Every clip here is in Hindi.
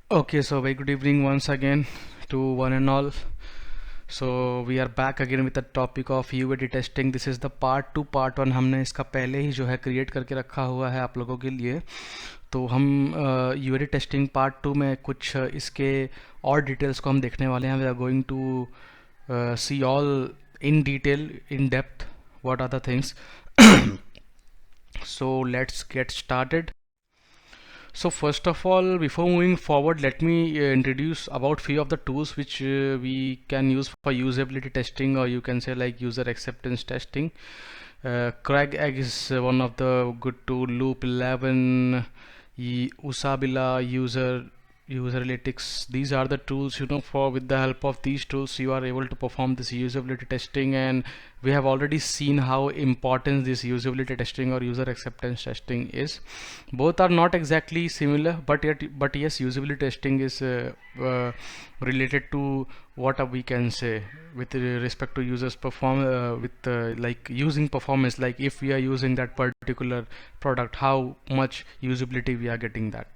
Okay, so very good evening once again to one and all. So we are back again with the topic of UAT testing. This is the part 2 part 1 हमने इसका पहले ही जो है क्रिएट करके रखा हुआ है आप लोगों के लिए। तो हम UAT टेस्टिंग पार्ट 2 में कुछ इसके और डिटेल्स को हम देखने वाले हैं। We are going to see all in detail in depth what are the things. So let's get started. So first of all, before moving forward, let me introduce about few of the tools which we can use for usability testing, or you can say like user acceptance testing. CragEgg is one of the good tool. Loop 11, Usabila, Userlytics. These are the tools, for with the help of these tools you are able to perform this usability testing, and we have already seen how important this usability testing or user acceptance testing is. Both are not exactly similar, but yes, usability testing is related to what we can say with respect to users perform with like using performance, like if we are using that particular product, how much usability we are getting that.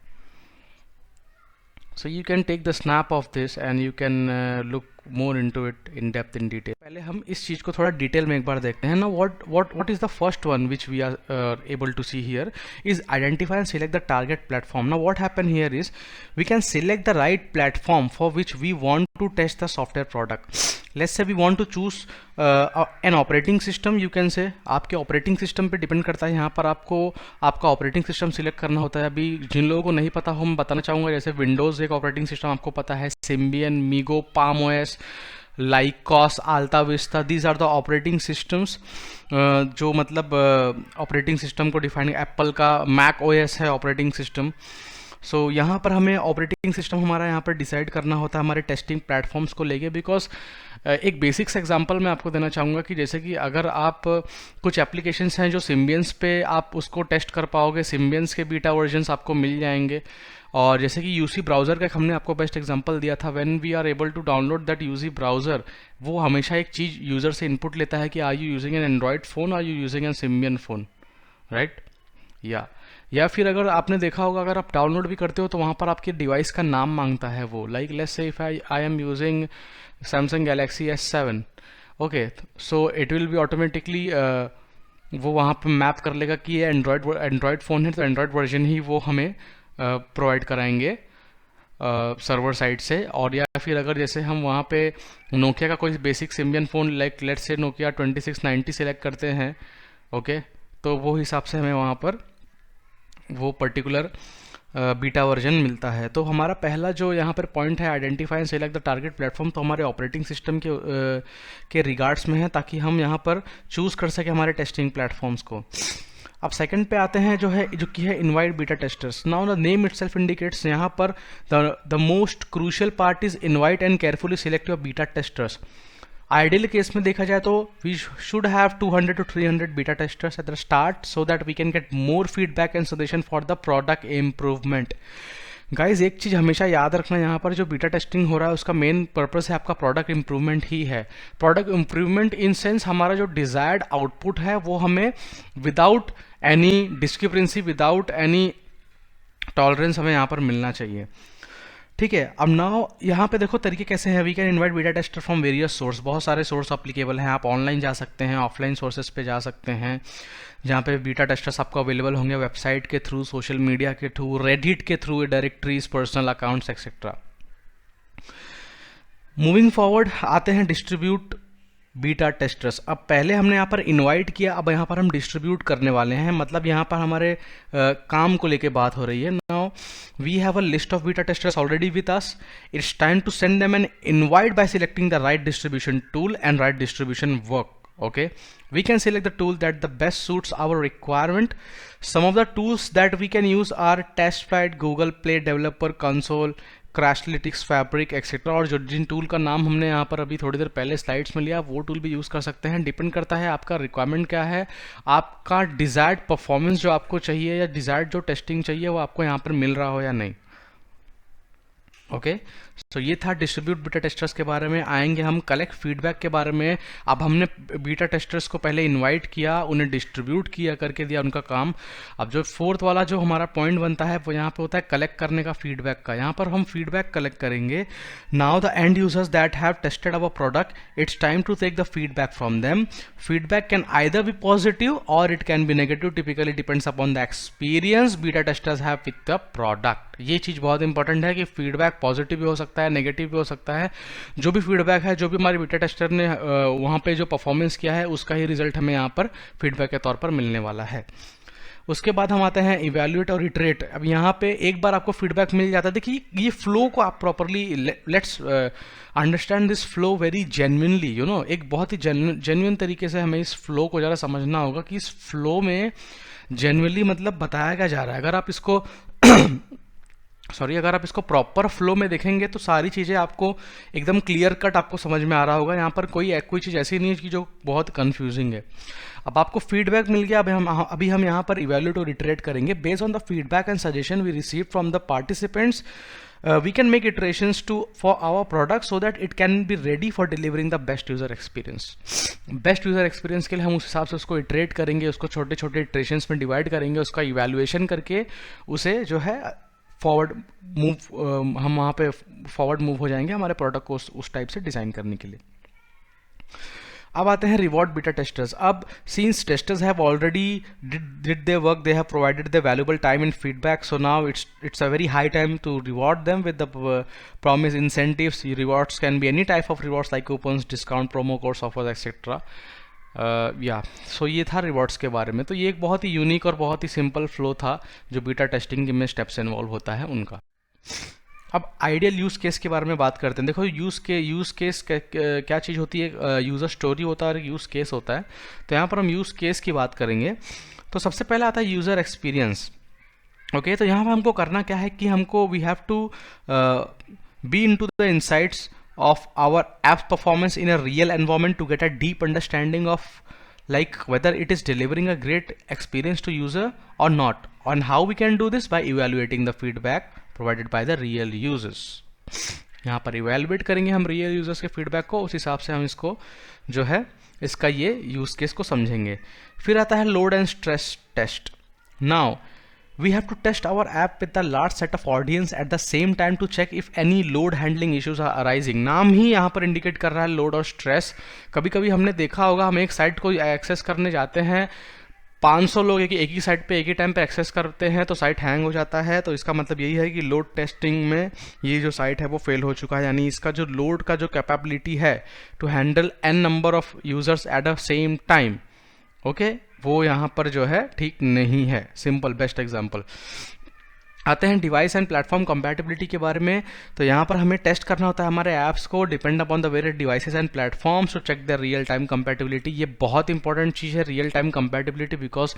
So you can take the snap of this and you can look more into it in depth in detail. पहले हम इस चीज को थोड़ा डिटेल में एक बार देखते हैं ना. what is the first one which we are able to see here is identify and select the target platform. Now what happened here is we can select the right platform for which we want to test the software product. Let's say we want to choose an operating system. You can say आपके ऑपरेटिंग सिस्टम पे डिपेंड करता है. यहाँ पर आपको आपका ऑपरेटिंग सिस्टम सिलेक्ट करना होता है. अभी जिन लोगों को नहीं पता हो मैं बताना चाहूँगा, जैसे विंडोज़ एक ऑपरेटिंग सिस्टम आपको पता है, Symbian, MeeGo, Palm OS, Lycos, AltaVista, these are the operating systems जो मतलब ऑपरेटिंग सिस्टम को डिफाइन. एप्पल का मैक ओएस है ऑपरेटिंग सिस्टम. सो यहाँ पर हमें ऑपरेटिंग सिस्टम हमारा यहाँ पर डिसाइड करना होता है हमारे टेस्टिंग प्लेटफॉर्म्स को लेके. बिकॉज एक बेसिक्स एग्जांपल मैं आपको देना चाहूँगा कि जैसे कि अगर आप कुछ एप्लीकेशंस हैं जो सिम्बियंस पे आप उसको टेस्ट कर पाओगे, सिम्बियंस के बीटा वर्जन्स आपको मिल जाएंगे. और जैसे कि यूसी ब्राउज़र का हमने आपको बेस्ट एग्जांपल दिया था, when we are able to download that UC browser, वो हमेशा एक चीज़ यूज़र से इनपुट लेता है कि are you using an Android phone, are you using an Symbian phone, right. या फिर अगर आपने देखा होगा, अगर आप डाउनलोड भी करते हो तो वहाँ पर आपके डिवाइस का नाम मांगता है वो. Like let's say if I am using Samsung Galaxy S7, okay, so it will be automatically वो वहाँ पर मैप कर लेगा कि ये एंड्रॉयड फ़ोन है, तो एंड्रॉयड वर्जन ही वो हमें प्रोवाइड कराएंगे सर्वर साइड से. और या फिर अगर जैसे हम वहाँ पे नोकिया का कोई basic Symbian phone like let's say Nokia 2690 select करते हैं, ओके, तो वो हिसाब से हमें वहाँ पर वो पर्टिकुलर बीटा वर्जन मिलता है. तो हमारा पहला जो यहाँ पर पॉइंट है, identify and select the target platform, तो हमारे ऑपरेटिंग सिस्टम के रिगार्ड्स में है, ताकि हम यहाँ पर चूज़ कर सकें हमारे टेस्टिंग प्लेटफॉर्म्स को. अब सेकंड पे आते हैं जो कि है invite beta testers. Now the name itself indicates, यहाँ पर the most crucial part is invite and carefully select your beta testers. Ideal case में देखा जाए तो we should have 200 to 300 beta testers at the start, so that we can get more feedback and suggestion for the product improvement. Guys एक चीज़ हमेशा याद रखना, यहाँ पर जो बीटा टेस्टिंग हो रहा है उसका मेन पर्पस है आपका प्रोडक्ट इम्प्रूवमेंट ही है. प्रोडक्ट इम्प्रूवमेंट इन सेंस हमारा जो डिजायर्ड आउटपुट है वो हमें without any discrepancy, without any tolerance हमें यहाँ पर मिलना चाहिए. ठीक है. अब नाउ यहाँ पे देखो तरीके कैसे हैं. We can invite beta tester from various source. बहुत सारे सोर्स अप्लीकेबल हैं. आप ऑनलाइन जा सकते हैं, ऑफलाइन सोर्सेज पे जा सकते हैं, जहाँ पे बीटा टेस्टर्स आपको अवेलेबल होंगे वेबसाइट के थ्रू, सोशल मीडिया के थ्रू, रेडिट के through, directories, personal accounts etcetera. Moving forward आते हैं डिस्ट्रीब्यूट बीटा टेस्टर्स. अब पहले हमने यहाँ पर इनवाइट किया, अब यहाँ पर हम डिस्ट्रीब्यूट करने वाले हैं. मतलब यहाँ पर हमारे काम को लेके बात हो रही है. Now we have a list of beta testers already with us. It's time to send them an invite by selecting the right distribution tool and right distribution work. Okay, we can select the tool that the best suits our requirement. Some of the tools that we can use are TestFlight, Google Play Developer Console, Crashlytics, Fabric etc. और जो जिन टूल का नाम हमने यहाँ पर अभी थोड़ी देर पहले स्लाइड्स में लिया, वो टूल भी यूज़ कर सकते हैं. डिपेंड करता है आपका रिक्वायरमेंट क्या है, आपका डिज़ायर्ड परफॉर्मेंस जो आपको चाहिए या डिज़ायर्ड जो टेस्टिंग चाहिए वो आपको यहाँ पर मिल रहा हो या नहीं. ओके, तो ये था डिस्ट्रीब्यूट बीटा टेस्टर्स के बारे में। आएंगे हम कलेक्ट फीडबैक के बारे में। अब हमने बीटा टेस्टर्स को पहले इनवाइट किया, उन्हें डिस्ट्रीब्यूट किया, करके दिया उनका काम। अब जो फोर्थ वाला जो हमारा पॉइंट बनता है वो यहाँ पे होता है कलेक्ट करने का फीडबैक का। यहाँ पर हम फीडबैक कलेक्ट करेंगे। Now the end users that have tested our product, it's time to take the feedback from them. Feedback can either be positive or it can be negative, typically depends upon the experience beta testers have with the product. ये चीज़ बहुत इंपॉर्टेंट है कि फीडबैक पॉजिटिव भी हो सकता है, नेगेटिव भी हो सकता है। जो भी फीडबैक है, जो भी हमारे बीटा टेस्टर ने वहाँ पे जो परफॉर्मेंस किया है, उसका ही रिजल्ट हमें यहाँ पर फीडबैक के तौर पर मिलने वाला है। उसके बाद हम आते हैं इवैल्यूएट और इटरेट। अब यहाँ पे एक बार आपको फीडबैक मिल जाता है, देखिए ये फ्लो को आप properly let's understand this flow very genuinely, you know, एक बहुत ही जेन्युइन तरीके से हमें इस फ्लो को ज़रा समझना होगा कि इस फ्लो में जेन्युइनली मतलब बताया क्या जा रहा है। अगर आप इसको अगर आप इसको प्रॉपर फ्लो में देखेंगे तो सारी चीज़ें आपको एकदम क्लियर कट आपको समझ में आ रहा होगा। यहाँ पर कोई चीज़ ऐसी नहीं है कि जो बहुत कंफ्यूजिंग है। अब आपको फीडबैक मिल गया। अभी हम यहाँ पर इवैल्यूएट और इटरेट करेंगे। Based on the feedback and suggestion we receive from the participants, we can make iterations for our product so that it can be ready for delivering the best user experience. Best user experience के लिए हम उस हिसाब से उसको इटरेट करेंगे, उसको छोटे छोटे इटरेशंस में डिवाइड करेंगे, उसका इवैल्यूएशन करके उसे जो है फॉरवर्ड मूव हम वहाँ पे फॉरवर्ड मूव हो जाएंगे हमारे प्रोडक्ट को उस टाइप से डिज़ाइन करने के लिए। अब आते हैं रिवॉर्ड बीटा टेस्टर्स। अब since testers have already did their work, they have provided the valuable time in feedback, so now it's a very high time to reward them with the promise incentives. Rewards can be any type of rewards like coupons, discount, promo codes, offers etcetera. So ये था रिवॉर्ड्स के बारे में। तो ये एक बहुत ही यूनिक और बहुत ही सिंपल फ्लो था जो बीटा टेस्टिंग में स्टेप्स इन्वॉल्व होता है उनका। अब आइडियल यूज़ केस के बारे में बात करते हैं। देखो यूज़ केस क्या चीज़ होती है, यूज़र स्टोरी होता है और यूज़ केस होता है। तो यहाँ पर हम यूज़ केस की बात करेंगे। तो सबसे पहला आता है यूज़र एक्सपीरियंस। ओके, तो यहाँ पर हमको करना क्या है कि हमको we have to be into the insights of our app's performance in a real environment to get a deep understanding of like whether it is delivering a great experience to user or not, and how we can do this by evaluating the feedback provided by the real users. यहाँ पर evaluate करेंगे हम real users के feedback को, उस हिसाब से हम इसको जो है इसका ये use case को समझेंगे। फिर आता है load and stress test. Now we have to test our app with a large set of audience at the same time to check if any load handling issues are arising. नाम ही यहाँ पर इंडिकेट कर रहा है लोड और स्ट्रेस। कभी कभी हमने देखा होगा, हम एक साइट को एक्सेस करने जाते हैं, 500 लोग एक ही साइट पे एक ही टाइम पे एक्सेस करते हैं तो साइट हैंग हो जाता है। तो इसका मतलब यही है कि लोड टेस्टिंग में ये जो साइट है वो फेल हो चुका है, यानी इसका जो लोड का जो कैपेबिलिटी है to handle n number of users at a same time, okay, वो यहाँ पर जो है ठीक नहीं है। Simple best example. आते हैं डिवाइस एंड प्लेटफॉर्म कंपैटिबिलिटी के बारे में। तो यहाँ पर हमें टेस्ट करना होता है हमारे ऐप्स को depend upon the various devices and platforms to check the real time compatibility. ये बहुत इंपॉर्टेंट चीज़ है रियल टाइम कंपैटिबिलिटी, बिकॉज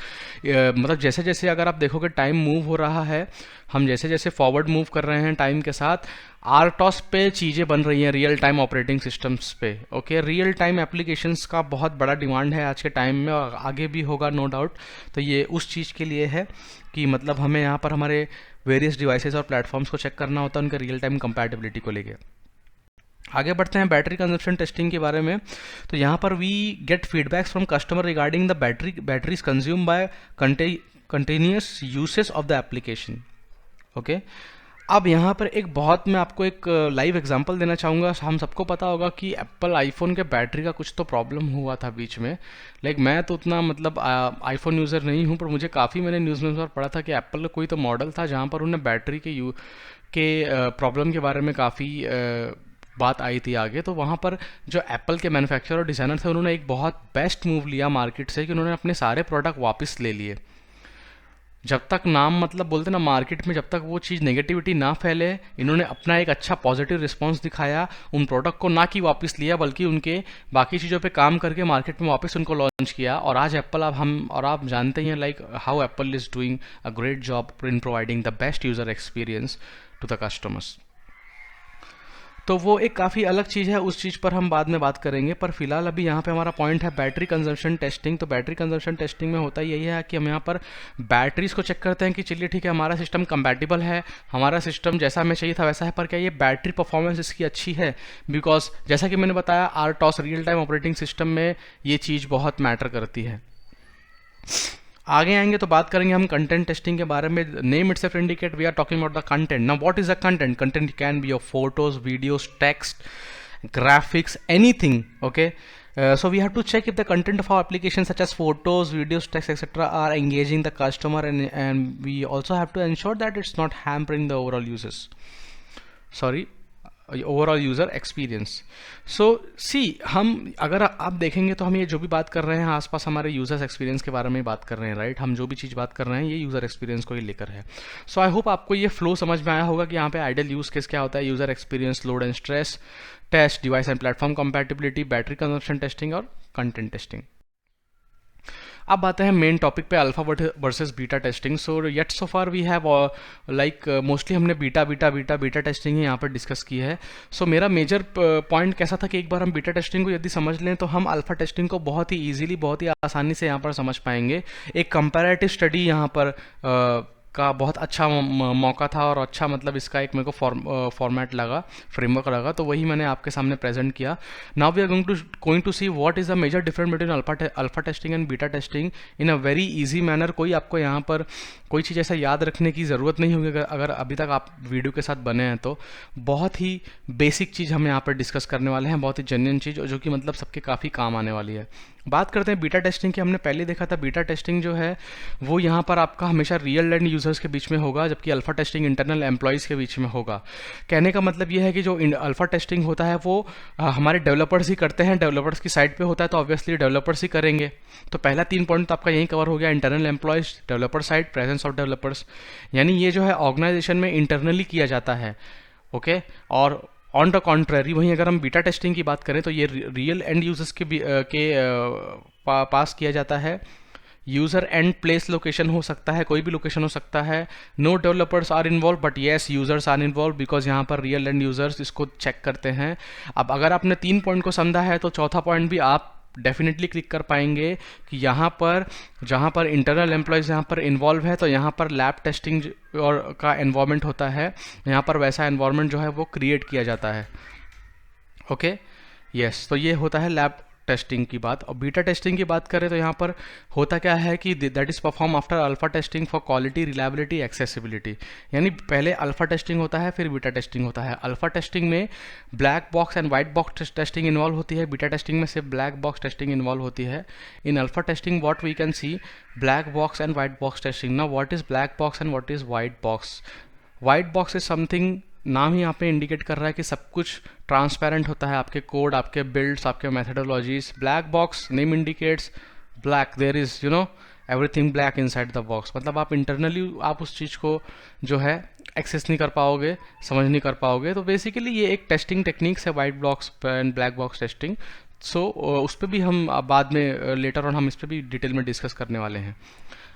मतलब जैसे जैसे अगर आप देखोगे टाइम मूव हो रहा है, हम जैसे जैसे फॉरवर्ड मूव कर रहे हैं टाइम के साथ, आरटॉस पे चीज़ें बन रही हैं रियल टाइम ऑपरेटिंग सिस्टम्स पे। ओके, रियल टाइम एप्लीकेशंस का बहुत बड़ा डिमांड है आज के टाइम में और आगे भी होगा नो डाउट। तो ये उस चीज़ के लिए है कि मतलब हमें यहाँ पर हमारे वेरियस डिवाइसेस और प्लेटफॉर्म्स को चेक करना होता है उनके रियल टाइम कंपैटिबिलिटी को लेके। आगे बढ़ते हैं बैटरी कंजप्शन टेस्टिंग के बारे में। तो यहाँ पर we get feedbacks from customer regarding the batteries consume by continuous usage of the application. Okay, अब यहाँ पर एक बहुत मैं आपको एक लाइव एग्जांपल देना चाहूँगा। हम सबको पता होगा कि एप्पल आईफोन के बैटरी का कुछ तो प्रॉब्लम हुआ था बीच में। लाइक मैं तो उतना मतलब आईफोन यूज़र नहीं हूँ, पर मुझे काफ़ी मैंने न्यूज़ में पढ़ा था कि एप्पल का कोई तो मॉडल था जहाँ पर उन्हें बैटरी के प्रॉब्लम के बारे में काफ़ी बात आई थी आगे। तो वहाँ पर जो एप्पल के मैन्युफैक्चरर और डिज़ाइनर थे उन्होंने एक बहुत बेस्ट मूव लिया मार्केट से कि उन्होंने अपने सारे प्रोडक्ट वापस ले लिए। जब तक नाम मतलब बोलते ना मार्केट में, जब तक वो चीज़ नेगेटिविटी ना फैले, इन्होंने अपना एक अच्छा पॉजिटिव रिस्पांस दिखाया, उन प्रोडक्ट को ना कि वापस लिया बल्कि उनके बाकी चीज़ों पे काम करके मार्केट में वापस उनको लॉन्च किया। और आज एप्पल, अब हम और आप जानते ही हैं like how Apple is doing a great job in providing the best user experience to the customers. तो वो एक काफ़ी अलग चीज़ है, उस चीज़ पर हम बाद में बात करेंगे। पर फिलहाल अभी यहाँ पे हमारा पॉइंट है बैटरी कंजम्पशन टेस्टिंग। तो बैटरी कंजम्पशन टेस्टिंग में होता यही है कि हम यहाँ पर बैटरीज को चेक करते हैं कि चलिए ठीक है, हमारा सिस्टम कंपैटिबल है, हमारा सिस्टम जैसा हमें चाहिए था वैसा है, पर क्या ये बैटरी परफॉर्मेंस इसकी अच्छी है। बिकॉज जैसा कि मैंने बताया, RTOS real time operating system में ये चीज़ बहुत मैटर करती है। आगे आएंगे तो बात करेंगे हम कंटेंट टेस्टिंग के बारे में। Name itself indicate we are talking about the content. Now what is the content? Content can be your photos, videos, text, graphics, anything. Okay, so we have to check if the content of our application such as photos, videos, text, etc. are engaging the customer, and we also have to ensure that it's not hampering the overall user experience. So see, हम अगर आप देखेंगे तो हम ये जो भी बात कर रहे हैं आसपास हमारे यूजर्स एक्सपीरियंस के बारे में बात कर रहे हैं, राइट? हम जो भी चीज़ बात कर रहे हैं ये यूज़र एक्सपीरियंस को ही लेकर है। सो आई होप आपको ये फ्लो समझ में आया होगा कि यहाँ पे आइडियल यूज केस क्या होता है: user experience, load and stress test, device and platform compatibility, battery consumption testing और कंटेंट टेस्टिंग। अब आते हैं मेन टॉपिक पे, alpha versus beta testing. So yet so far we have mostly हमने बीटा टेस्टिंग ही यहाँ पर डिस्कस की है। सो मेरा मेजर पॉइंट कैसा था कि एक बार हम बीटा टेस्टिंग को यदि समझ लें तो हम अल्फा टेस्टिंग को बहुत ही ईजिली, बहुत ही आसानी से यहाँ पर समझ पाएंगे। एक कंपैरेटिव स्टडी यहाँ पर का बहुत अच्छा मौका था और अच्छा मतलब इसका एक मेरे को फॉर्मेट लगा, फ्रेमवर्क लगा, तो वही मैंने आपके सामने प्रेजेंट किया। Now we are going to see what is the major difference between alpha testing and beta testing in a very easy manner. कोई आपको यहाँ पर कोई चीज़ ऐसा याद रखने की ज़रूरत नहीं होगी अगर अभी तक आप वीडियो के साथ बने हैं तो। बहुत ही बेसिक चीज़ हम यहाँ पर डिस्कस करने वाले हैं, बहुत ही जेन्युइन चीज़ जो कि मतलब सबके काफ़ी काम आने वाली है। बात करते हैं बीटा टेस्टिंग की। हमने पहले देखा था बीटा टेस्टिंग जो है वो यहाँ पर आपका हमेशा रियल एंड यूजर्स के बीच में होगा, जबकि अल्फा टेस्टिंग इंटरनल एम्प्लॉयज़ के बीच में होगा। कहने का मतलब ये है कि जो अल्फा टेस्टिंग होता है वो हमारे डेवलपर्स ही करते हैं, डेवलपर्स की साइड पे होता है, तो ऑब्वियसली डेवलपर्स ही करेंगे। तो पहला 3 पॉइंट तो आपका यही कवर हो गया: internal employees, developer side, presence of developers. यानी ये जो है ऑर्गेनाइजेशन में इंटरनली किया जाता है। ओके, और ऑन द कॉन्ट्रेरी वहीं अगर हम बीटा टेस्टिंग की बात करें तो ये रियल एंड यूजर्स के पास किया जाता है। यूज़र एंड प्लेस लोकेशन हो सकता है, कोई भी लोकेशन हो सकता है। No developers are involve but yes users are involve, because यहाँ पर रियल एंड यूजर्स इसको चेक करते हैं। अब अगर आपने 3 पॉइंट को समझा है तो चौथा पॉइंट भी आप डेफिनेटली क्लिक कर पाएंगे कि यहाँ पर जहाँ पर इंटरनल एम्प्लॉयज़ यहाँ पर इन्वॉल्व है तो यहाँ पर लैब टेस्टिंग और का एनवायरनमेंट होता है, यहाँ पर वैसा एनवायरनमेंट जो है वो क्रिएट किया जाता है। ओके, यस, तो ये होता है लैब टेस्टिंग की बात। और बीटा टेस्टिंग की बात करें तो यहाँ पर होता क्या है कि that is perform after alpha testing for quality, reliability, accessibility. यानी पहले अल्फा टेस्टिंग होता है फिर बीटा टेस्टिंग होता है। अल्फा टेस्टिंग में black box and white box testing involve होती है, बीटा टेस्टिंग में सिर्फ ब्लैक बॉक्स टेस्टिंग इन्वॉल्व होती है। In alpha testing what we can see black box and white box testing. Now what is black box and what is white box? White box is something, नाम ही यहाँ पे इंडिकेट कर रहा है कि सब कुछ ट्रांसपेरेंट होता है, आपके कोड, आपके बिल्ड्स, आपके methodologies. Black box name indicates black, there is everything black inside the box. मतलब आप इंटरनली आप उस चीज़ को जो है एक्सेस नहीं कर पाओगे, समझ नहीं कर पाओगे। तो बेसिकली ये एक टेस्टिंग टेक्निक्स है white box and black box testing. So उस पर भी हम बाद में लेटर ऑन हम इस पर भी डिटेल में डिस्कस करने वाले हैं।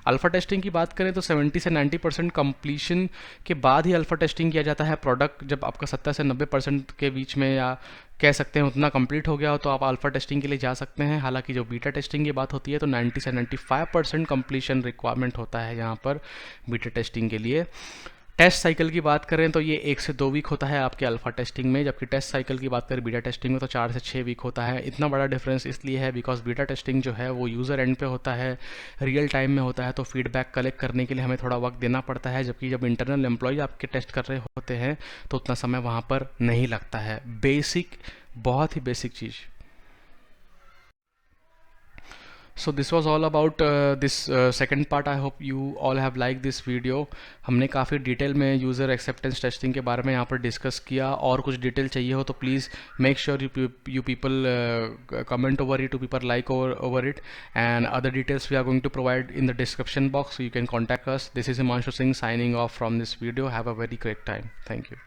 अल्फा टेस्टिंग की बात करें तो 70 से 90% कंप्लीशन के बाद ही अल्फा टेस्टिंग किया जाता है। प्रोडक्ट जब आपका 70 से 90% के बीच में या कह सकते हैं उतना कंप्लीट हो गया हो तो आप अल्फा टेस्टिंग के लिए जा सकते हैं। हालांकि जो बीटा टेस्टिंग की बात होती है तो 90 से 95% कंप्लीशन रिक्वायरमेंट होता है यहाँ पर बीटा टेस्टिंग के लिए। टेस्ट साइकिल की बात करें तो ये 1 से 2 वीक होता है आपके अल्फा टेस्टिंग में, जबकि टेस्ट साइकिल की बात करें बीटा टेस्टिंग में तो 4 से 6 वीक होता है। इतना बड़ा डिफरेंस इसलिए है बिकॉज बीटा टेस्टिंग जो है वो यूज़र एंड पे होता है, रियल टाइम में होता है, तो फीडबैक कलेक्ट करने के लिए हमें थोड़ा वक्त देना पड़ता है, जबकि जब इंटरनल एम्प्लॉय आपके टेस्ट कर रहे होते हैं तो उतना समय वहाँ पर नहीं लगता है। बेसिक, बहुत ही बेसिक चीज़। So this was all about this second part. I hope you all have liked this video. हमने काफ़ी डिटेल में यूज़र एक्सेप्टेंस टेस्टिंग के बारे में यहाँ पर डिस्कस किया, और कुछ डिटेल चाहिए हो तो please make sure you people comment over it, you people like over it, and other details we are going to provide in the description box, so you can contact us. This is Himanshu Singh signing off from this video. Have a very great time. Thank you.